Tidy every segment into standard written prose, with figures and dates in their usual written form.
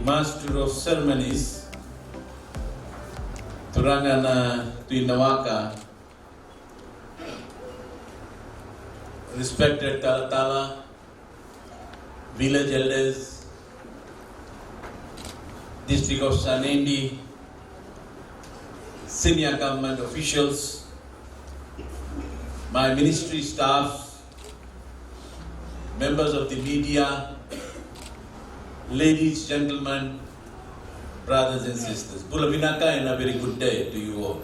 Master of Ceremonies, Turangana to Nawaka, respected Talatala, village elders, District of Nadi, senior government officials, my ministry staff, members of the media, ladies, gentlemen, brothers and sisters. Bulavinaka, and a very good day to you all.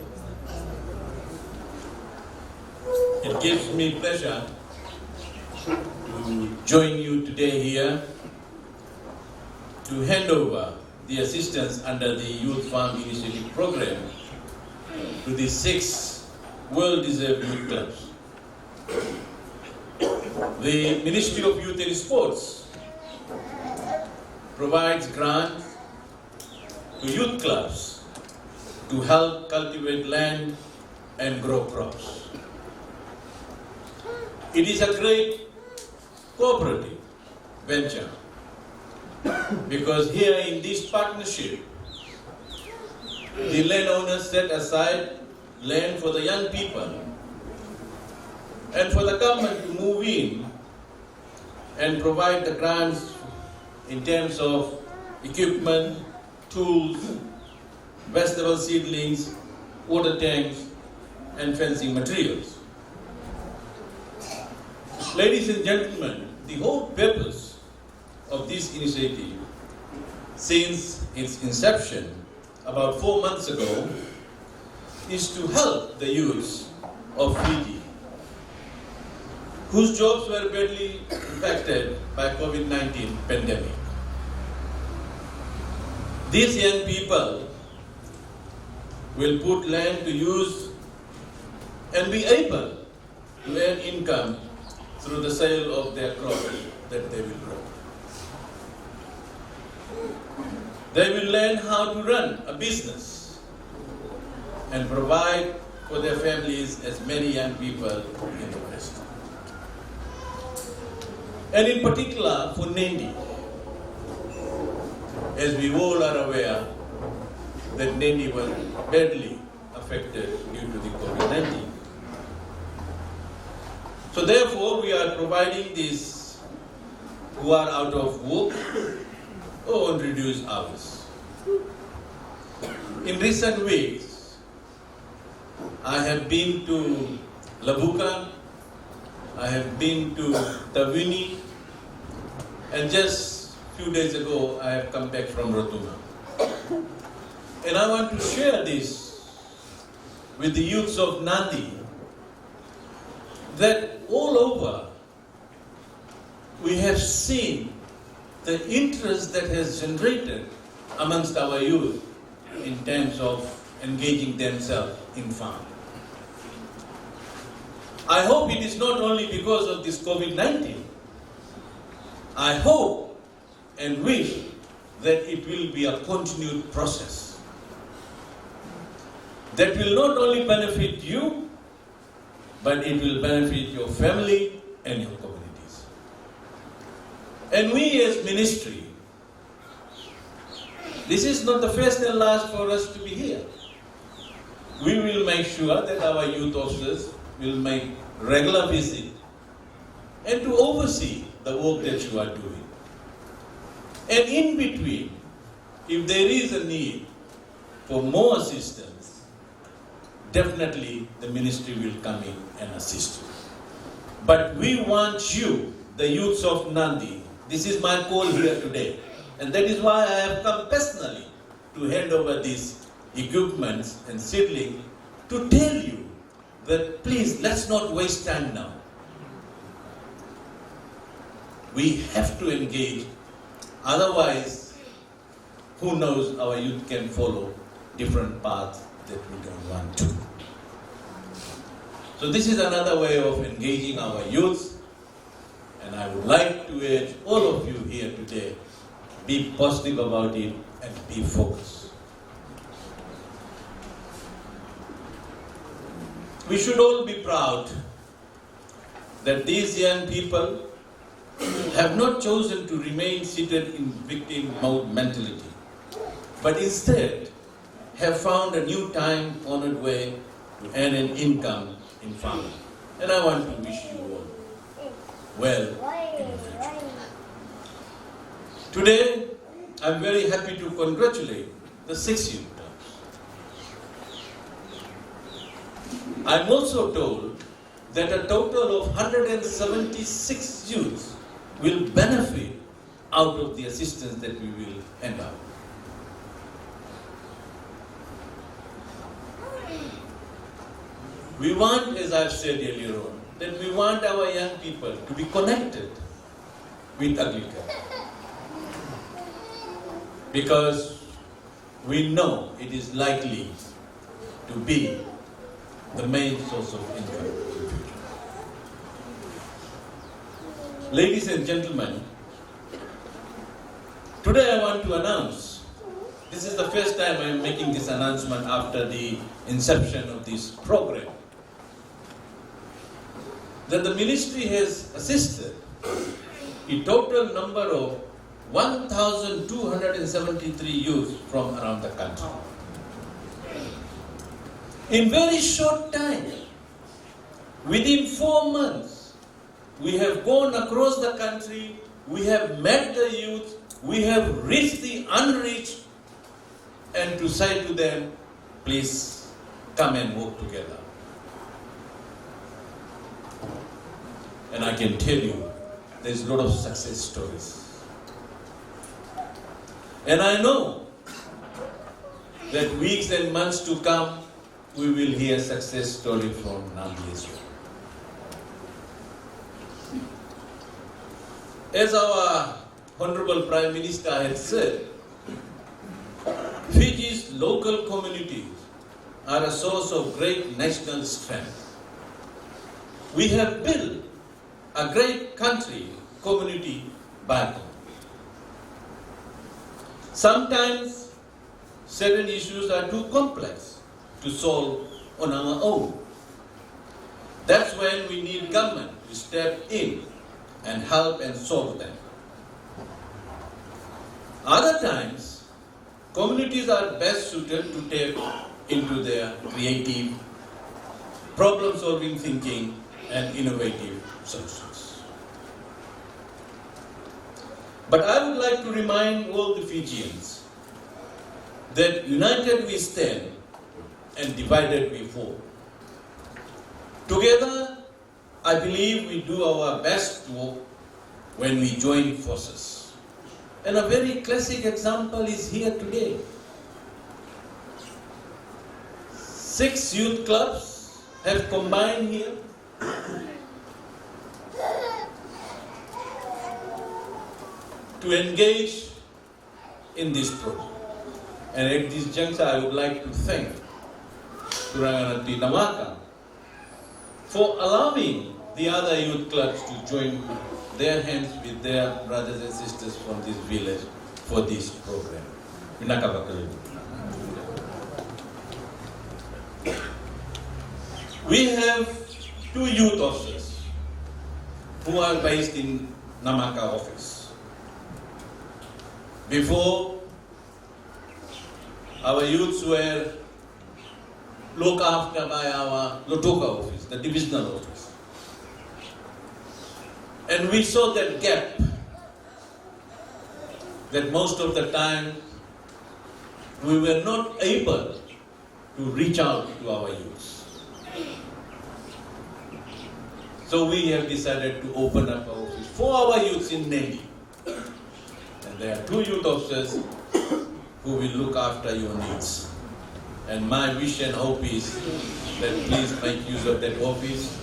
It gives me pleasure to join you today here to hand over the assistance under the Youth Farm Initiative Program to the 6 well-deserved youth clubs. The Ministry of Youth and Sports provides grants to youth clubs to help cultivate land and grow crops. It is a great cooperative venture because here in this partnership, the landowners set aside land for the young people and for the government to move in and provide the grants in terms of equipment, tools, vegetable seedlings, water tanks, and fencing materials. Ladies and gentlemen, the whole purpose of this initiative, since its inception about 4 months ago, is to help the youths of Fiji, whose jobs were badly impacted by COVID-19 pandemic. These young people will put land to use and be able to earn income through the sale of their crops that they will grow. They will learn how to run a business and provide for their families as many young people in the West. And in particular for Nadi, as we all are aware that Nadi was badly affected due to the COVID-19. So therefore we are providing these who are out of work or on reduced hours. In recent weeks, I have been to Labuka, I have been to Tavini, and just a few days ago I have come back from Rotuma. And I want to share this with the youths of Nadi, that all over we have seen the interest that has generated amongst our youth in terms of engaging themselves in farming. I hope it is not only because of this COVID-19. I hope and wish that it will be a continued process that will not only benefit you, but it will benefit your family and your communities. And we as ministry, this is not the first and last for us to be here. We will make sure that our youth officers will make regular visit and to oversee the work that you are doing. And in between, if there is a need for more assistance, definitely the ministry will come in and assist you. But we want you, the youths of Nadi, this is my call here today, and that is why I have come personally to hand over these equipments and seedling to tell you that please, let's not waste time now. We have to engage, otherwise, who knows, our youth can follow different paths that we don't want to. So this is another way of engaging our youth, and I would like to urge all of you here today, be positive about it and be focused. We should all be proud that these young people have not chosen to remain seated in victim mode mentality. but instead have found a new time-honored way to earn an income in farming. And I want to wish you all well in the future. Today, I'm very happy to congratulate the 6 youth clubs. I'm also told that a total of 176 youths will benefit out of the assistance that we will hand out. We want, as I've said earlier on, that we want our young people to be connected with agriculture. Because we know it is likely to be the main source of income in the future. Ladies and gentlemen, today I want to announce, this is the first time I am making this announcement after the inception of this program, that the ministry has assisted a total number of 1,273 youths from around the country. In very short time, within 4 months, we have gone across the country, we have met the youth, we have reached the unreached, and to say to them, please come and work together. And I can tell you, there's a lot of success stories. And I know that weeks and months to come, we will hear success story from Nadi as well. As our Honorable Prime Minister had said, Fiji's local communities are a source of great national strength. We have built a great country, community back home. Sometimes certain issues are too complex to solve on our own. That's when we need government to step in and help and solve them. Other times, communities are best suited to tap into their creative, problem-solving thinking and innovative solutions. But I would like to remind all the Fijians that united we stand and divided we fall. Together, I believe we do our best work when we join forces. And a very classic example is here today. 6 youth clubs have combined here. To engage in this program. And at this juncture, I would like to thank Nawaka for allowing the other youth clubs to join their hands with their brothers and sisters from this village for this program. We have 2 youth officers who are based in Nawaka office. Before, our youths were looked after by our Lotoka office, the divisional office. And we saw that gap, that most of the time we were not able to reach out to our youths. So we have decided to open up our office for our youths in Nadi. There are 2 youth officers who will look after your needs. And my wish and hope is that please make use of that office,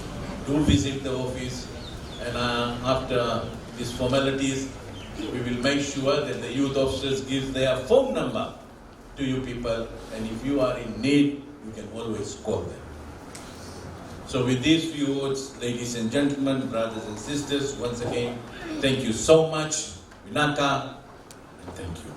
do visit the office, and after these formalities, we will make sure that the youth officers give their phone number to you people, and if you are in need, you can always call them. So with these few words, ladies and gentlemen, brothers and sisters, once again, thank you so much. Vinaka. Thank you.